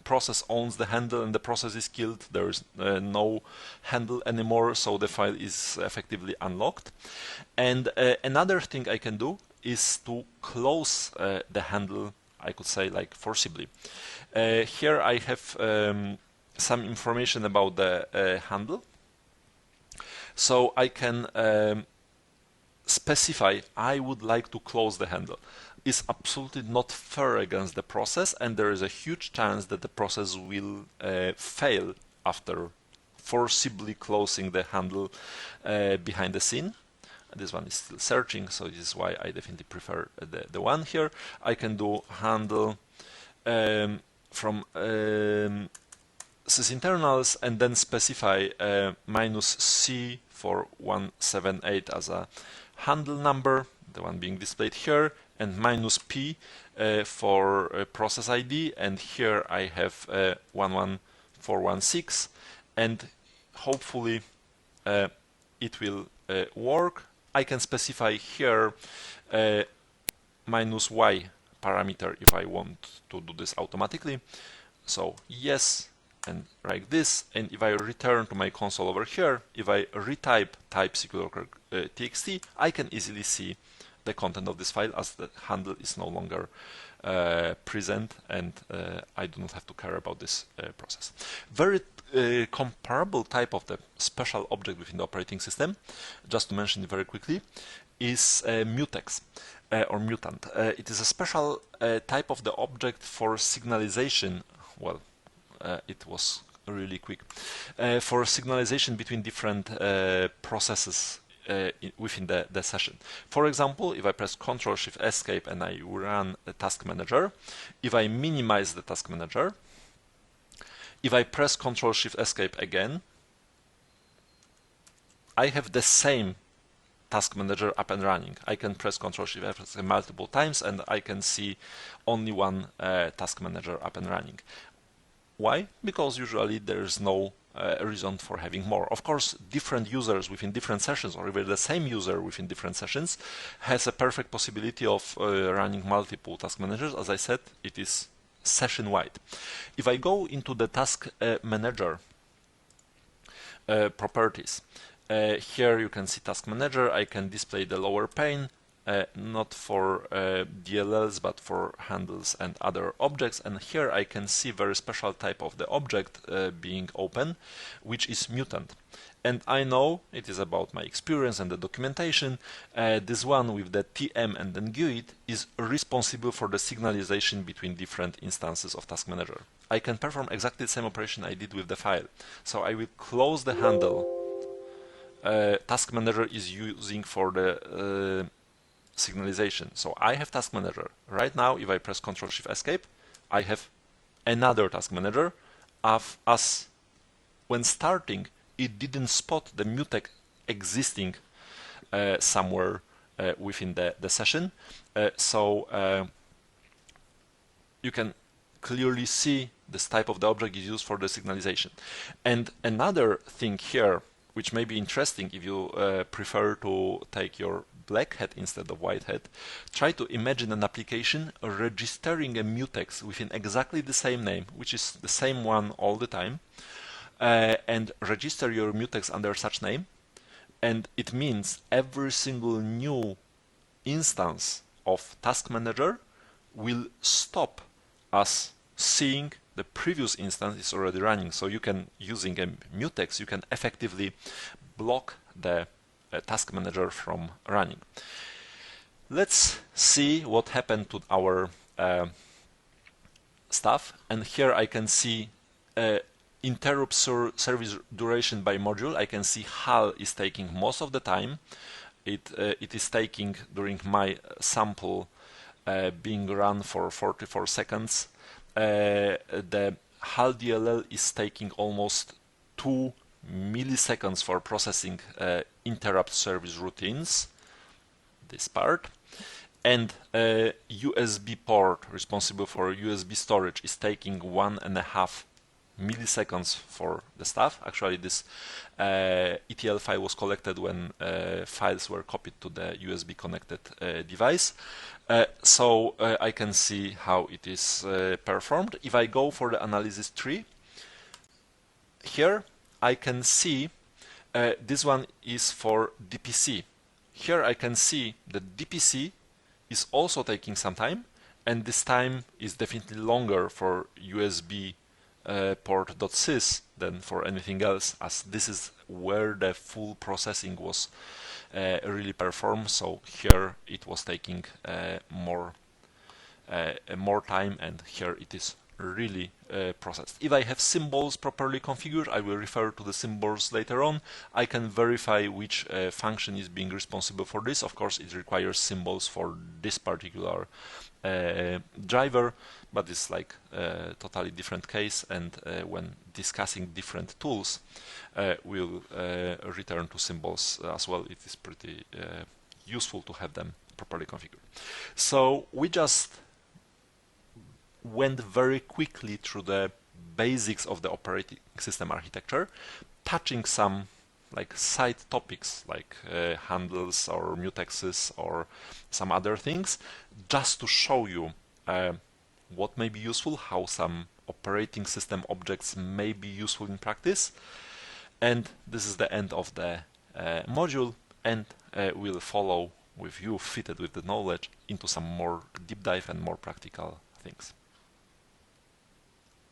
process owns the handle and the process is killed, there is no handle anymore, so the file is effectively unlocked. And another thing I can do is to close the handle, I could say, like forcibly. Here I have some information about the handle, so I can specify I would like to close the handle. is absolutely not fair against the process, and there is a huge chance that the process will fail after forcibly closing the handle behind the scene. This one is still searching, so this is why I definitely prefer the one here. I can do handle from sysinternals and then specify -C for 178 as a handle number, the one being displayed here, and -P for process ID, and here I have 11416, and hopefully it will work. I can specify here -Y parameter if I want to do this automatically. So yes, and like this, and if I return to my console over here, if I retype type SQLocker.txt, I can easily see the content of this file as the handle is no longer present, and I do not have to care about this process. Very comparable type of the special object within the operating system, just to mention it very quickly, is mutex or mutant. It is a special type of the object for signalization. Well, it was really quick for signalization between different processes within the session. For example, if I press Ctrl-Shift-Escape and I run the task manager, if I minimize the task manager, if I press Ctrl-Shift-Escape again, I have the same task manager up and running. I can press Ctrl-Shift-Escape multiple times and I can see only one task manager up and running. Why? Because usually there's no reason for having more. Of course, different users within different sessions, or even the same user within different sessions, has a perfect possibility of running multiple task managers. As I said, it is session-wide. If I go into the task manager properties, here you can see task manager. I can display the lower pane, not for DLLs but for handles and other objects, and here I can see very special type of the object being open, which is mutant. And I know it is about my experience and the documentation. This one with the TM and then GUID is responsible for the signalization between different instances of task manager. I can perform exactly the same operation I did with the file. So I will close the handle task manager is using for the signalization. So I have task manager. Right now, if I press Ctrl-Shift-Escape, I have another task manager. As when starting, it didn't spot the mutex existing somewhere within the session. So you can clearly see this type of the object is used for the signalization. And another thing here, which may be interesting if you prefer to take your black hat instead of white hat, try to imagine an application registering a mutex within exactly the same name, which is the same one all the time, and register your mutex under such name, and it means every single new instance of task manager will stop as seeing the previous instance is already running. So you can, using a mutex, you can effectively block the task manager from running. Let's see what happened to our stuff. And here I can see interrupt service duration by module. I can see HAL is taking most of the time. It is taking during my sample being run for 44 seconds. The HAL DLL is taking almost 2 milliseconds for processing interrupt service routines, this part, and USB port responsible for USB storage is taking 1.5 milliseconds for the stuff. Actually, this ETL file was collected when files were copied to the USB connected device. So I can see how it is performed. If I go for the analysis tree, here I can see this one is for DPC. Here I can see that DPC is also taking some time, and this time is definitely longer for USB port.sys than for anything else, as this is where the full processing was really performed. So here it was taking more more time, and here it is really processed. If I have symbols properly configured, I will refer to the symbols later on. I can verify which function is being responsible for this. Of course, it requires symbols for this particular driver, but it's like a totally different case, and when discussing different tools, we'll return to symbols as well. It is pretty useful to have them properly configured. So we just went very quickly through the basics of the operating system architecture, touching some like side topics like handles or mutexes or some other things, just to show you what may be useful, how some operating system objects may be useful in practice. And this is the end of the module, and we'll follow with you, fitted with the knowledge, into some more deep dive and more practical things.